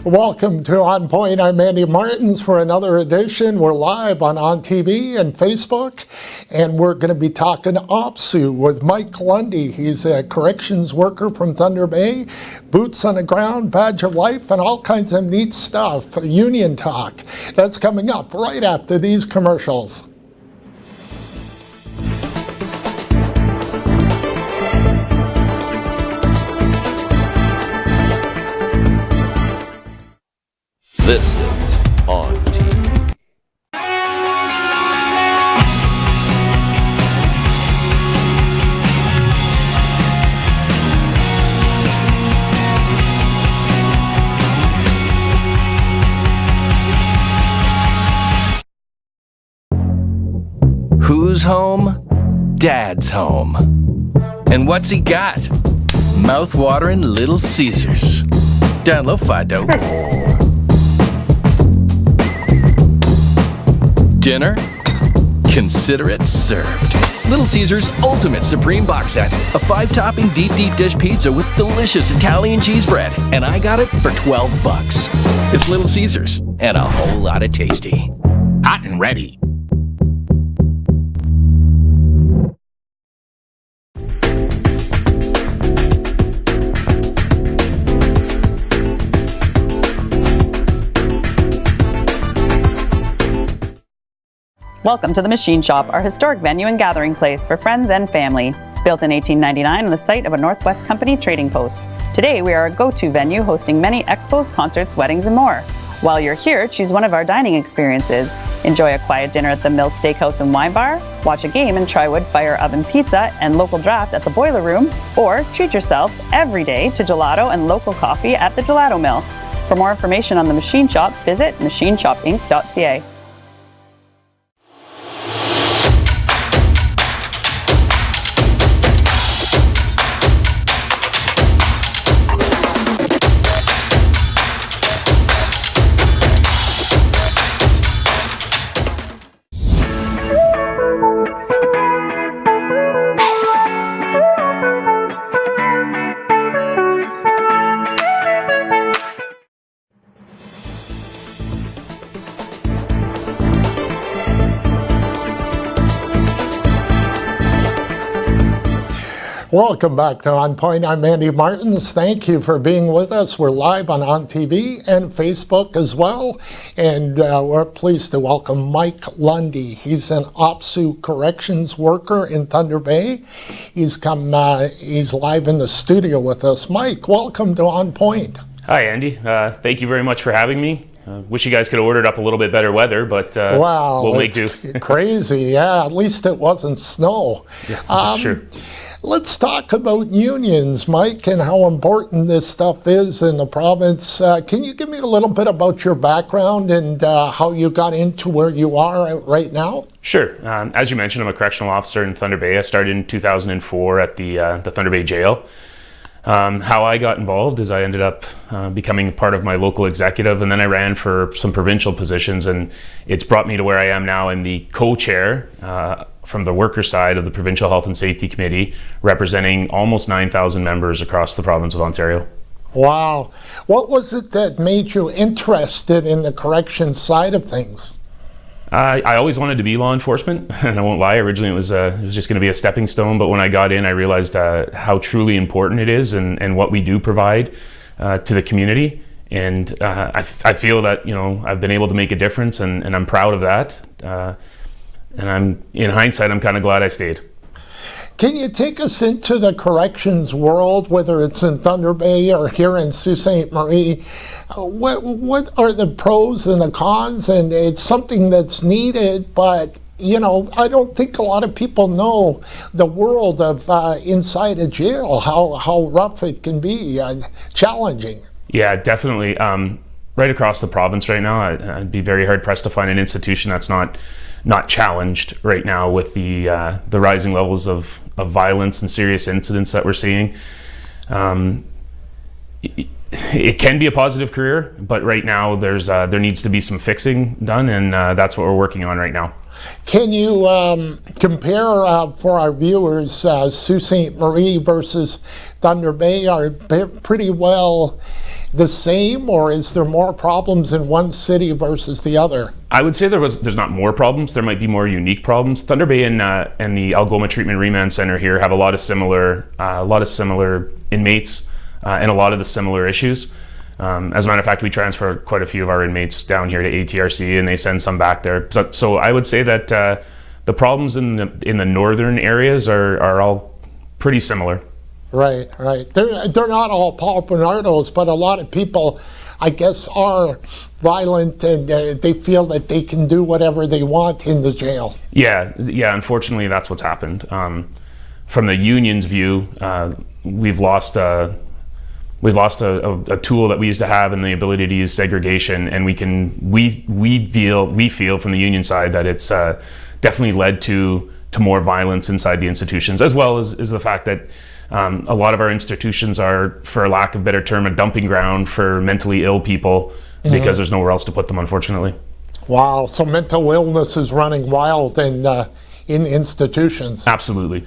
Welcome to On Point. I'm Andy Martins for another edition. We're live on TV and Facebook, and we're going to be talking OPSEU with Mike Lundy. He's a corrections worker from Thunder Bay, boots on the ground, badge of life, and all kinds of neat stuff. Union talk. That's coming up right after these commercials. This is On TV. Who's home? Dad's home. And what's he got? Mouth-watering Little Caesars. Download Fido. Dinner? Consider it served. Little Caesars Ultimate Supreme Box Set. A 5-topping deep dish pizza with delicious Italian cheese bread. And I got it for $12. It's Little Caesars and a whole lot of tasty. Hot and ready. Welcome to the Machine Shop, our historic venue and gathering place for friends and family. Built in 1899 on the site of a Northwest Company trading post. Today we are a go-to venue hosting many expos, concerts, weddings, and more. While you're here, choose one of our dining experiences. Enjoy a quiet dinner at the Mill Steakhouse and Wine Bar, watch a game and try wood fire oven pizza and local draft at the Boiler Room, or treat yourself every day to gelato and local coffee at the Gelato Mill. For more information on the Machine Shop, visit machineshopinc.ca. Welcome back to On Point. I'm Andy Martins. Thank you for being with us. We're live on TV and Facebook as well. And we're pleased to welcome Mike Lundy. He's an OPSEU corrections worker in Thunder Bay. He's live in the studio with us. Mike, welcome to On Point. Hi, Andy. Thank you very much for having me. Wish you guys could have ordered up a little bit better weather, but we'll make do. Crazy, yeah. At least it wasn't snow. Yeah, that's true. Let's talk about unions, Mike, and how important this stuff is in the province. Can you give me a little bit about your background and how you got into where you are right now? Sure. As you mentioned, I'm a correctional officer in Thunder Bay. I started in 2004 at the Thunder Bay Jail. How I got involved is I ended up becoming part of my local executive, and then I ran for some provincial positions, and it's brought me to where I am now in the co-chair from the worker side of the Provincial Health and Safety Committee, representing almost 9,000 members across the province of Ontario. Wow. What was it that made you interested in the corrections side of things? I always wanted to be law enforcement, and I won't lie, originally it was just going to be a stepping stone, but when I got in I realized how truly important it is and what we do provide to the community, and I feel that I've been able to make a difference, and I'm proud of that, and in hindsight I'm kind of glad I stayed. Can you take us into the corrections world, whether it's in Thunder Bay or here in Sault Ste. Marie? What are the pros and the cons? And it's something that's needed, but I don't think a lot of people know the world of inside a jail, how rough it can be, challenging. Yeah, definitely. Right across the province right now, I'd be very hard pressed to find an institution that's not challenged right now with the rising levels of violence and serious incidents that we're seeing. It can be a positive career, but right now there needs to be some fixing done, and that's what we're working on right now. Can you compare for our viewers Sault Ste. Marie versus Thunder Bay are pretty well the same, or is there more problems in one city versus the other? I would say there's not more problems. There might be more unique problems. Thunder Bay and the Algoma Treatment Remand Center here have a lot of similar inmates and a lot of the similar issues. As a matter of fact, we transfer quite a few of our inmates down here to ATRC, and they send some back there. So I would say that the problems in the northern areas are all pretty similar. Right. They're not all Paul Bernardos, but a lot of people, I guess, are violent, and they feel that they can do whatever they want in the jail. Yeah. Unfortunately, that's what's happened. From the union's view, we've lost a tool that we used to have, and the ability to use segregation, and we feel from the union side that it's definitely led to more violence inside the institutions, as well as the fact that a lot of our institutions are, for lack of a better term, a dumping ground for mentally ill people because there's nowhere else to put them, unfortunately. Wow, so mental illness is running wild in institutions. Absolutely.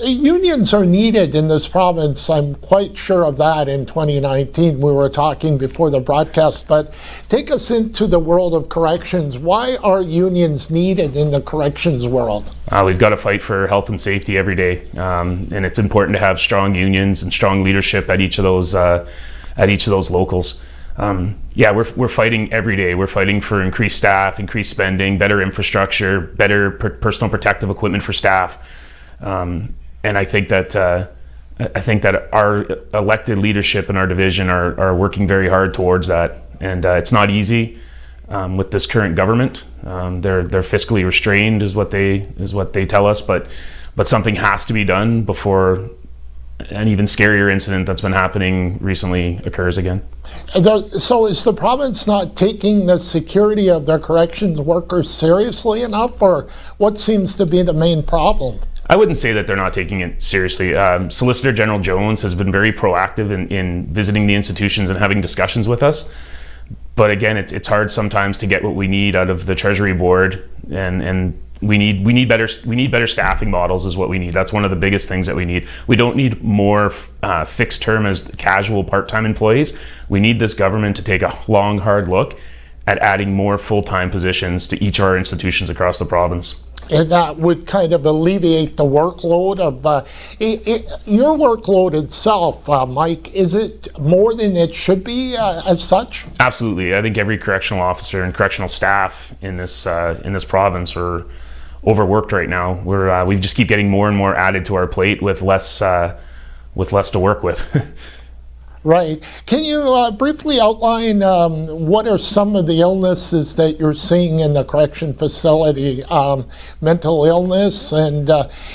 Unions are needed in this province. I'm quite sure of that. In 2019, we were talking before the broadcast, but take us into the world of corrections. Why are unions needed in the corrections world? We've got to fight for health and safety every day, and it's important to have strong unions and strong leadership at each of those locals. We're fighting every day. We're fighting for increased staff, increased spending, better infrastructure, better personal protective equipment for staff. And I think that our elected leadership in our division are working very hard towards that. And it's not easy with this current government. They're fiscally restrained, is what they tell us. But something has to be done before an even scarier incident that's been happening recently occurs again. So is the province not taking the security of their corrections workers seriously enough, or what seems to be the main problem? I wouldn't say that they're not taking it seriously. Solicitor General Jones has been very proactive in visiting the institutions and having discussions with us. But again, it's hard sometimes to get what we need out of the Treasury Board, and we need better staffing models is what we need. That's one of the biggest things that we need. We don't need more fixed term as casual part-time employees. We need this government to take a long, hard look at adding more full-time positions to each of our institutions across the province. And that would kind of alleviate the workload of your workload itself, Mike. Is it more than it should be as such? Absolutely. I think every correctional officer and correctional staff in this province are overworked right now. We just keep getting more and more added to our plate with less to work with. Right. Can you briefly outline what are some of the illnesses that you're seeing in the correction facility? Mental illness, and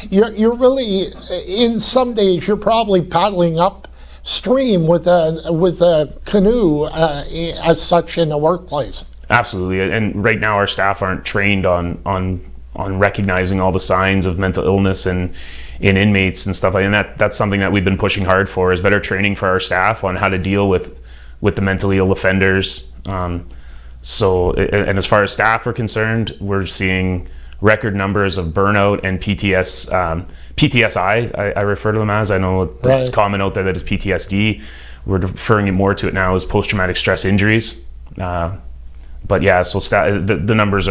you're really, in some days, you're probably paddling upstream with a canoe as such in the workplace. Absolutely. And right now our staff aren't trained on recognizing all the signs of mental illness and in inmates and stuff like that. And that's something that we've been pushing hard for, is better training for our staff on how to deal with the mentally ill offenders. And as far as staff are concerned, we're seeing record numbers of burnout and PTSI, I refer to them as. I know it's common out there that it's PTSD. We're referring more to it now as post-traumatic stress injuries. But yeah, so the numbers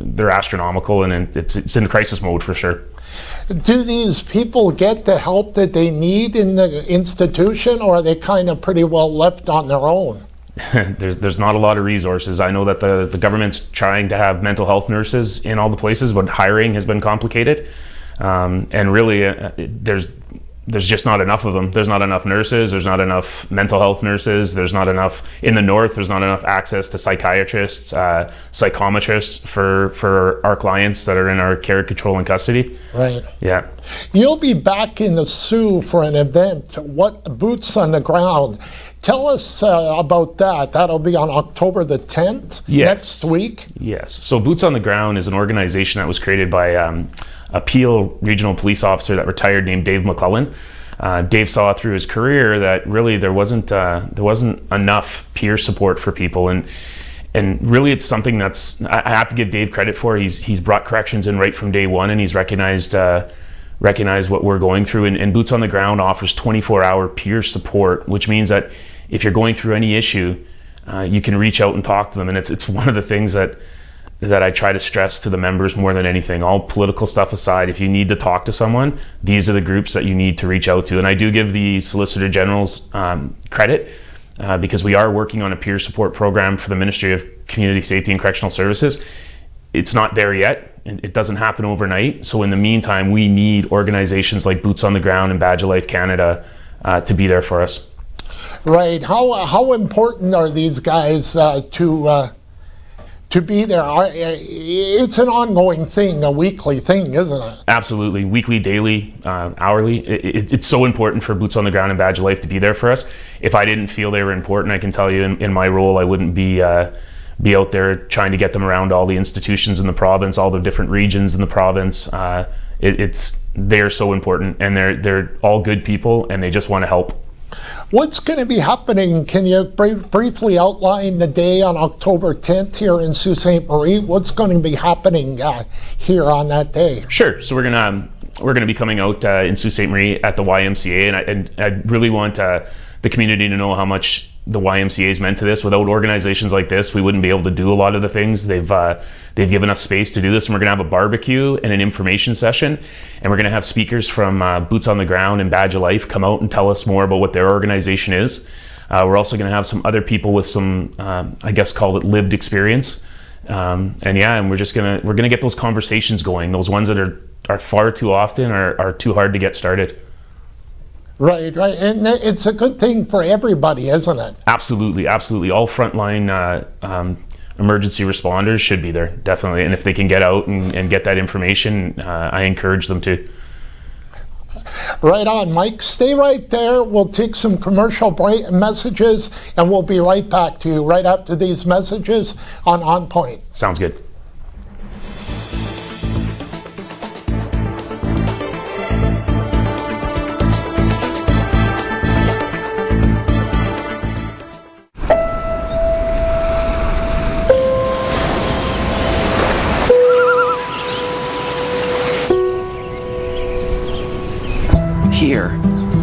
they're astronomical, and it's in crisis mode for sure. Do these people get the help that they need in the institution, or are they kind of pretty well left on their own? There's not a lot of resources. I know that the government's trying to have mental health nurses in all the places, but hiring has been complicated. And really, there's just not enough of them. There's not enough nurses. There's not enough mental health nurses. There's not enough in the north. There's not enough access to psychiatrists, psychometrists for our clients that are in our care, control, and custody. Right. Yeah. You'll be back in the OPSEU for an event. What Boots on the Ground? Tell us about that. That'll be on October the 10th, next week. Yes. So Boots on the Ground is an organization that was created by a Peel regional police officer that retired named Dave McClellan. Dave saw through his career that really there wasn't enough peer support for people, and really it's something that's I have to give Dave credit for. He's brought corrections in right from day one, and he's recognized what we're going through. And Boots on the Ground offers 24-hour peer support, which means that if you're going through any issue, you can reach out and talk to them. And it's one of the things that I try to stress to the members more than anything. All political stuff aside, if you need to talk to someone, these are the groups that you need to reach out to. And I do give the Solicitor General's credit because we are working on a peer support program for the Ministry of Community Safety and Correctional Services. It's not there yet. It doesn't happen overnight. So in the meantime, we need organizations like Boots on the Ground and Badge of Life Canada to be there for us. Right. How important are these guys to be there? It's an ongoing thing, a weekly thing, isn't it? Absolutely. Weekly, daily, hourly. It's so important for Boots on the Ground and Badge of Life to be there for us. If I didn't feel they were important, I can tell you in my role, I wouldn't be out there trying to get them around all the institutions in the province, all the different regions in the province. They're so important, and they're all good people, and they just want to help. What's going to be happening? Can you briefly outline the day on October 10th here in Sault Ste. Marie? What's going to be happening here on that day? Sure. So we're gonna be coming out in Sault Ste. Marie at the YMCA, and I really want the community to know how much the YMCA is meant to this. Without organizations like this, we wouldn't be able to do a lot of the things. They've given us space to do this, and we're going to have a barbecue and an information session, and we're going to have speakers from Boots on the Ground and Badge of Life come out and tell us more about what their organization is. We're also going to have some other people with some, I guess, call it lived experience, and we're gonna get those conversations going. Those ones that are far too often are too hard to get started. Right, and it's a good thing for everybody, isn't it? Absolutely. All frontline emergency responders should be there, definitely. And if they can get out and get that information, I encourage them to. Right on, Mike. Stay right there. We'll take some commercial break messages, and we'll be right back to you right after these messages on ONNPoint. Sounds good. Here,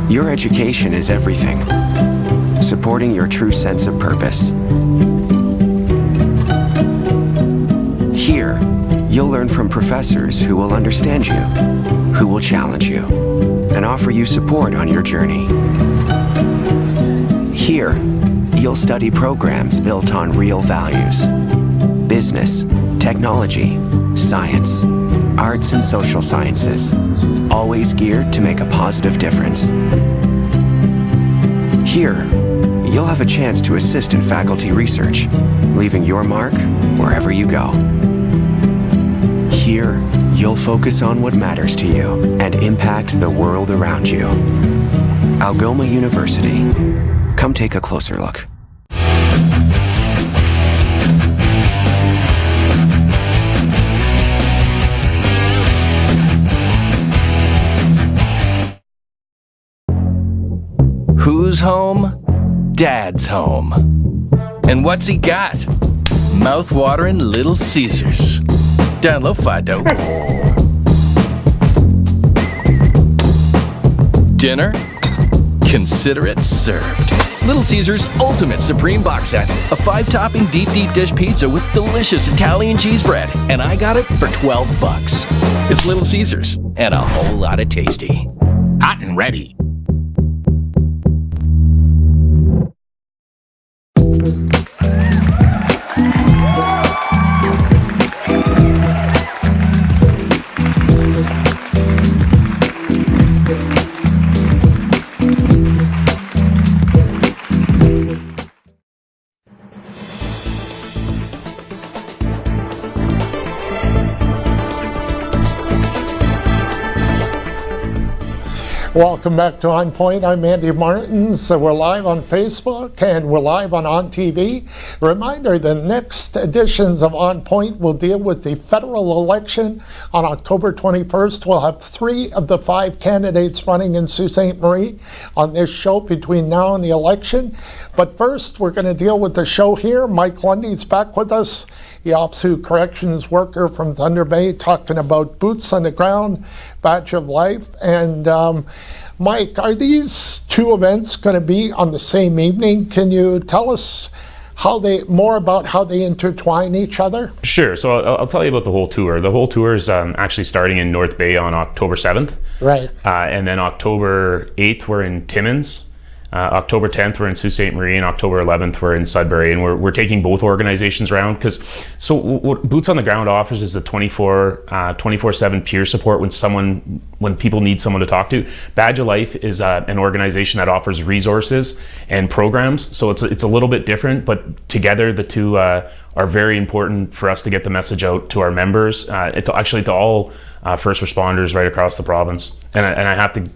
your education is everything, supporting your true sense of purpose. Here, you'll learn from professors who will understand you, who will challenge you, and offer you support on your journey. Here, you'll study programs built on real values: business, technology, science, arts and social sciences, always geared to make a positive difference. Here, you'll have a chance to assist in faculty research, leaving your mark wherever you go. Here, you'll focus on what matters to you and impact the world around you. Algoma University. Come take a closer look. Who's home? Dad's home. And what's he got? Mouth-watering Little Caesars. Download Fido. Dinner? Consider it served. Little Caesars Ultimate Supreme Box Set. A 5-topping deep dish pizza with delicious Italian cheese bread. And I got it for $12. It's Little Caesars and a whole lot of tasty. Hot and ready. Welcome back to ONNPoint. I'm Andy Martins. We're live on Facebook and we're live on OnTV. Reminder, the next editions of ONNPoint will deal with the federal election on October 21st. We'll have 3 of the 5 candidates running in Sault Ste. Marie on this show between now and the election. But first, we're going to deal with the show here. Mike Lundy's back with us, the OPSEU corrections worker from Thunder Bay, talking about boots on the ground, Badge of Life. And Mike, are these two events going to be on the same evening? Can you tell us more about how they intertwine each other? Sure. So I'll tell you about the whole tour. The whole tour is actually starting in North Bay on October 7th. Right. And then October 8th, we're in Timmins. October 10th, we're in Sault Ste. Marie, and October 11th, we're in Sudbury. And we're taking both organizations around because what Boots on the Ground offers is the 24/7 peer support when people need someone to talk to. Badge of Life is an organization that offers resources and programs. So it's a little bit different, but together the two are very important for us to get the message out to our members, to all first responders right across the province. And I have to,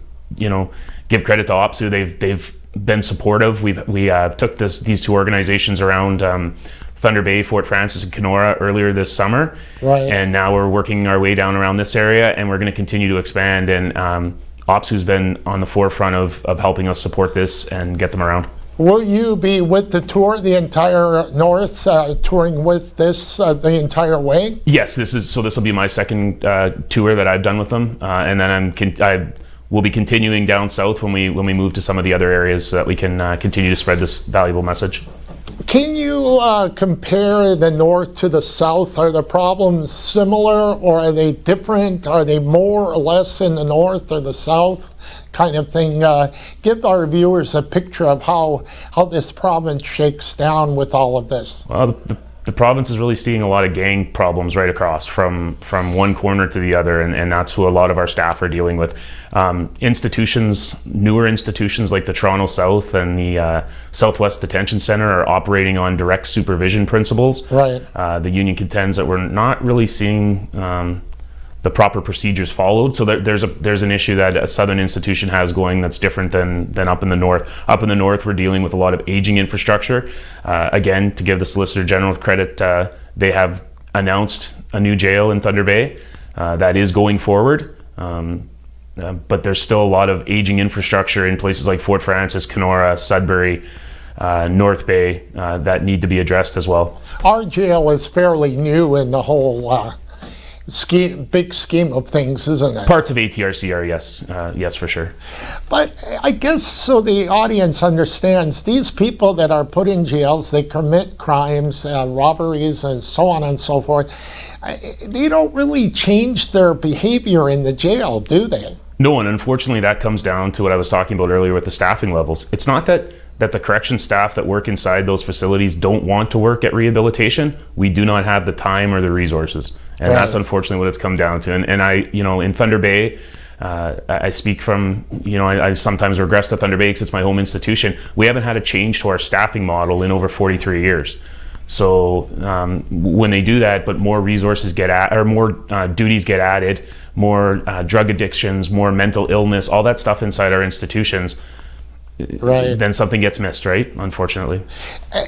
give credit to OPSEU. They've been supportive. We took these two organizations around Thunder Bay, Fort Frances, and Kenora earlier this summer. Right. And now we're working our way down around this area, and we're going to continue to expand. And OPSEU's been on the forefront of helping us support this and get them around. Will you be with the tour, the entire North, touring with this the entire way? Yes, this will be my second tour that I've done with them, and then we'll be continuing down south when we move to some of the other areas so that we can continue to spread this valuable message. Can you compare the North to the South? Are the problems similar, or are they different? Are they more or less in the North or the South, kind of thing? Give our viewers a picture of how this province shakes down with all of this. Well, the province is really seeing a lot of gang problems right across from one corner to the other, and that's who a lot of our staff are dealing with. Newer institutions like the Toronto South and the Southwest Detention Center are operating on direct supervision principles. Right. The union contends that we're not really seeing the proper procedures followed. So there's an issue that a southern institution has going that's different than up in the north. Up in the north, we're dealing with a lot of aging infrastructure. Again, to give the Solicitor General credit, they have announced a new jail in Thunder Bay that is going forward. But there's still a lot of aging infrastructure in places like Fort Frances, Kenora, Sudbury, North Bay that need to be addressed as well. Our jail is fairly new in the whole big scheme of things, isn't it? Parts of ATRC are, yes, for sure. But I guess so the audience understands these people that are put in jails, they commit crimes, robberies, and so on and so forth. They don't really change their behavior in the jail, do they? No, and unfortunately that comes down to what I was talking about earlier with the staffing levels. It's not that the correction staff that work inside those facilities don't want to work at rehabilitation. We do not have the time or the resources. And that's unfortunately what it's come down to. And I, in Thunder Bay, I speak from, I sometimes regress to Thunder Bay because it's my home institution. We haven't had a change to our staffing model in over 43 years. So when they do that, but more resources more duties get added, more drug addictions, more mental illness, all that stuff inside our institutions, right, then something gets missed, right? Unfortunately.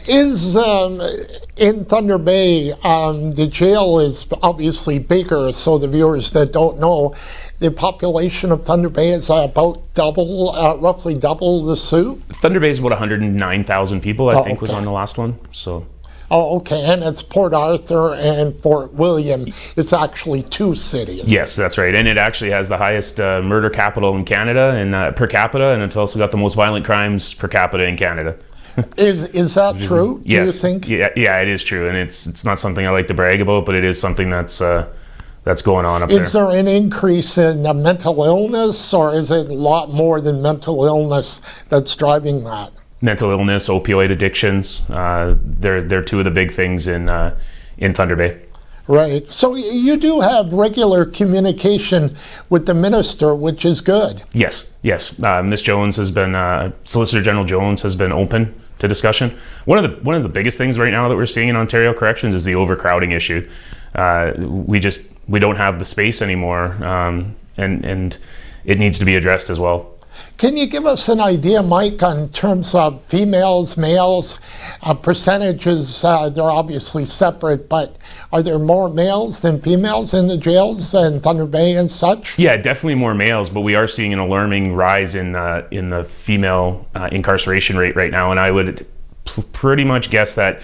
Is in Thunder Bay, the jail is obviously bigger, so the viewers that don't know, the population of Thunder Bay is about roughly double the Sioux? Thunder Bay is about 109,000 people, I think, was on the last one. So. Oh, okay, and it's Port Arthur and Fort William. It's actually two cities. Yes, that's right, and it actually has the highest murder capital in Canada and per capita, and it's also got the most violent crimes per capita in Canada. Is that true? Yes. Do you think? Yeah, it is true, and it's not something I like to brag about, but it is something that's going on up there. Is there an increase in mental illness, or is it a lot more than mental illness that's driving that? Mental illness, opioid addictions, they're two of the big things in Thunder Bay. Right. So you do have regular communication with the minister, which is good. Yes. Ms. Jones has been, Solicitor General Jones has been open to discussion. One of the biggest things right now that we're seeing in Ontario Corrections is the overcrowding issue. We don't have the space anymore, and it needs to be addressed as well. Can you give us an idea, Mike, on terms of females, males, percentages? They're obviously separate, but are there more males than females in the jails in Thunder Bay and such? Yeah, definitely more males, but we are seeing an alarming rise in the female incarceration rate right now, and I would pretty much guess that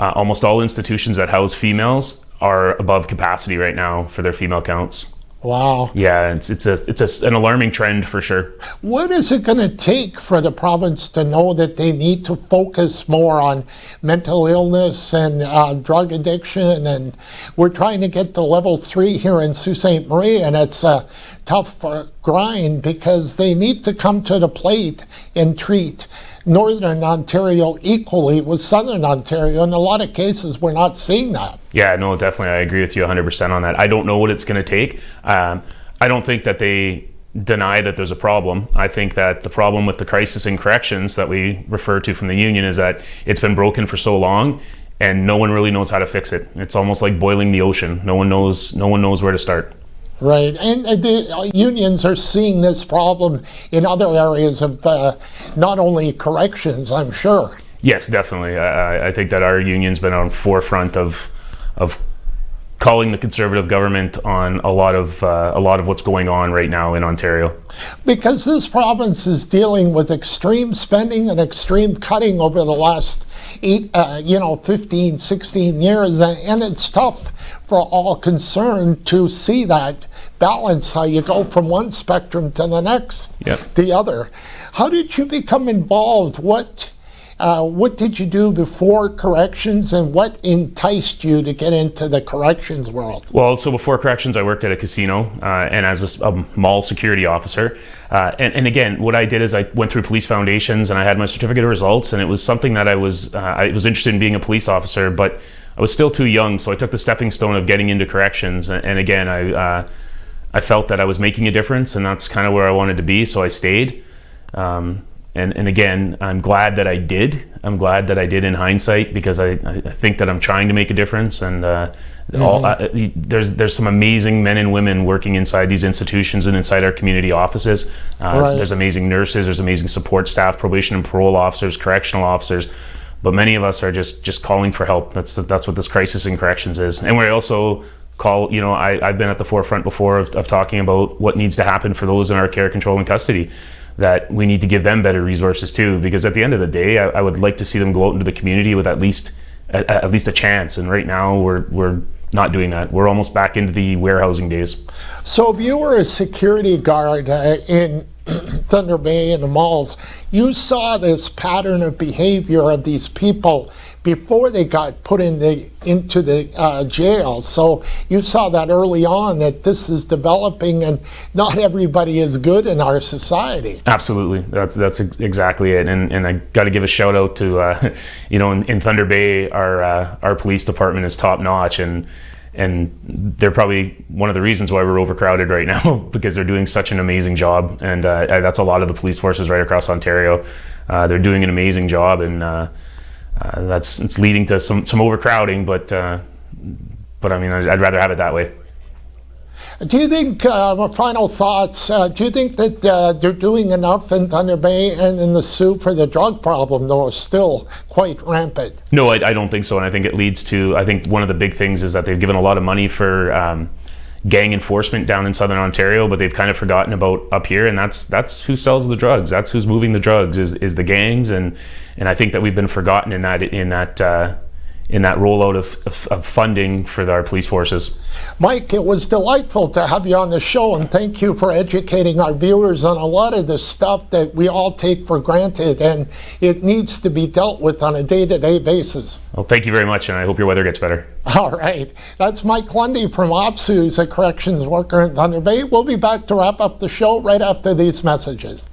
almost all institutions that house females are above capacity right now for their female counts. Wow. Yeah, it's an alarming trend for sure. What is it going to take for the province to know that they need to focus more on mental illness and drug addiction? And we're trying to get to level 3 here in Sault Ste. Marie, and it's a tough grind because they need to come to the plate and treat Northern Ontario equally with Southern Ontario. In a lot of cases, we're not seeing that. Yeah, no, definitely. I agree with you 100% on that. I don't know what it's going to take. I don't think that they deny that there's a problem. I think that the problem with the crisis in corrections that we refer to from the union is that it's been broken for so long and no one really knows how to fix it. It's almost like boiling the ocean. No one knows where to start. Right, and the unions are seeing this problem in other areas of not only corrections, I'm sure. Yes, definitely. I think that our union's been on forefront of calling the Conservative government on a lot of what's going on right now in Ontario. Because this province is dealing with extreme spending and extreme cutting over the last 15, 16 years, and it's tough for all concerned to see that balance, how you go from one spectrum to the next, the other. How did you become involved? What did you do before corrections, and what enticed you to get into the corrections world? Well, so before corrections, I worked at a casino and as a mall security officer. And again, what I did is I went through police foundations and I had my certificate of results, and it was something that I was interested in being a police officer, but I was still too young, so I took the stepping stone of getting into corrections. And again, I felt that I was making a difference, and that's kind of where I wanted to be, so I stayed. And again, I'm glad that I did. I'm glad that I did in hindsight, because I think that I'm trying to make a difference. And there's some amazing men and women working inside these institutions and inside our community offices. Right. There's amazing nurses, there's amazing support staff, probation and parole officers, correctional officers. But many of us are just calling for help. That's what this crisis in corrections is. And we also call, I've been at the forefront before of talking about what needs to happen for those in our care, control, and custody, that we need to give them better resources too, because at the end of the day, I would like to see them go out into the community with at least a chance. And right now we're not doing that. We're almost back into the warehousing days. So if you were a security guard in Thunder Bay and the malls, you saw this pattern of behavior of these people before they got put into the jail. So you saw that early on, that this is developing and not everybody is good in our society. Absolutely, that's exactly it. And I got to give a shout out to in Thunder Bay, our police department is top notch, and they're probably one of the reasons why we're overcrowded right now, because they're doing such an amazing job. And that's a lot of the police forces right across Ontario. They're doing an amazing job, and it's leading to some overcrowding, but I mean, I'd rather have it that way. Do you think, final thoughts, do you think that they're doing enough in Thunder Bay and in the Soo for the drug problem, though it's still quite rampant? No, I don't think so. And I think it leads to, I think one of the big things is that they've given a lot of money for gang enforcement down in Southern Ontario, but they've kind of forgotten about up here, and that's who sells the drugs. That's who's moving the drugs is the gangs, and I think that we've been forgotten in that rollout of funding for our police forces. Mike, it was delightful to have you on the show, and thank you for educating our viewers on a lot of the stuff that we all take for granted, and it needs to be dealt with on a day-to-day basis. Well, thank you very much, and I hope your weather gets better. All right. That's Mike Lundy from OPSEU, who's a corrections worker in Thunder Bay. We'll be back to wrap up the show right after these messages.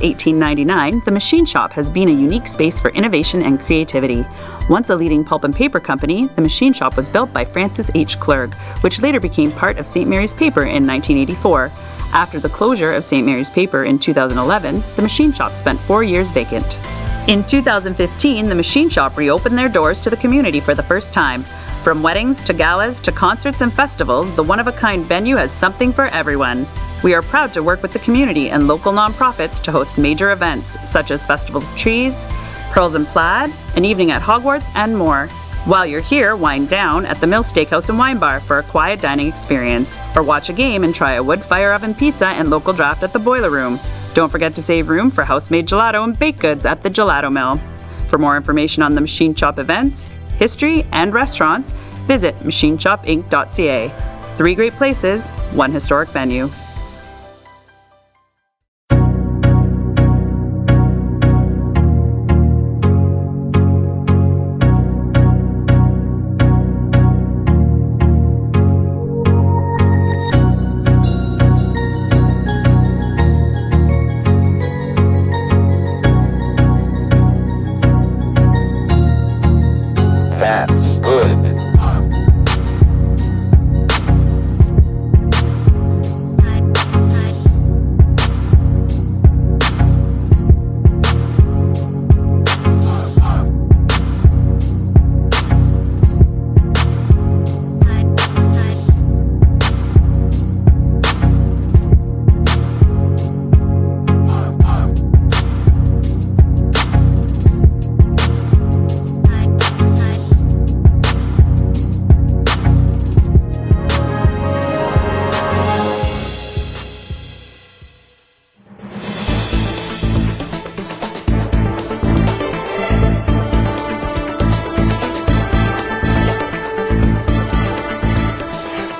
1899, the Machine Shop has been a unique space for innovation and creativity. Once a leading pulp and paper company, the Machine Shop was built by Francis H. Clerg, which later became part of St. Mary's Paper in 1984. After the closure of St. Mary's Paper in 2011, the Machine Shop spent 4 years vacant. In 2015, the Machine Shop reopened their doors to the community for the first time. From weddings to galas to concerts and festivals, the one-of-a-kind venue has something for everyone. We are proud to work with the community and local nonprofits to host major events such as Festival of Trees, Pearls and Plaid, an evening at Hogwarts, and more. While you're here, wind down at the Mill Steakhouse and Wine Bar for a quiet dining experience, or watch a game and try a wood fire oven pizza and local draft at the Boiler Room. Don't forget to save room for house-made gelato and baked goods at the Gelato Mill. For more information on the Machine Shop events, history, and restaurants, visit machineshopinc.ca. 3 great places, 1 historic venue.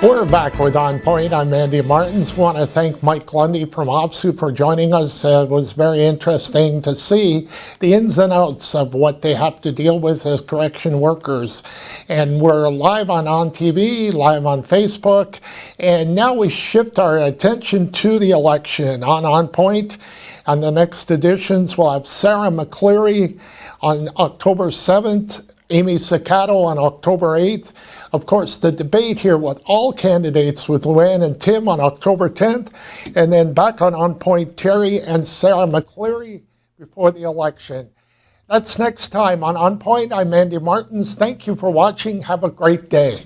We're back with ONNPoint. I'm Andy Martins. Want to thank Mike Lundy from OPSEU for joining us. It was very interesting to see the ins and outs of what they have to deal with as correction workers. And we're live on ON-TV, live on Facebook, and now we shift our attention to the election on ONNPoint. On the next editions, we'll have Sarah McCleary on October 7th, Amy Sacato on October 8th. Of course, the debate here with all candidates with Luann and Tim on October 10th. And then back on ONNPoint, Terry and Sarah McCleary before the election. That's next time on ONNPoint. I'm Andy Martins. Thank you for watching. Have a great day.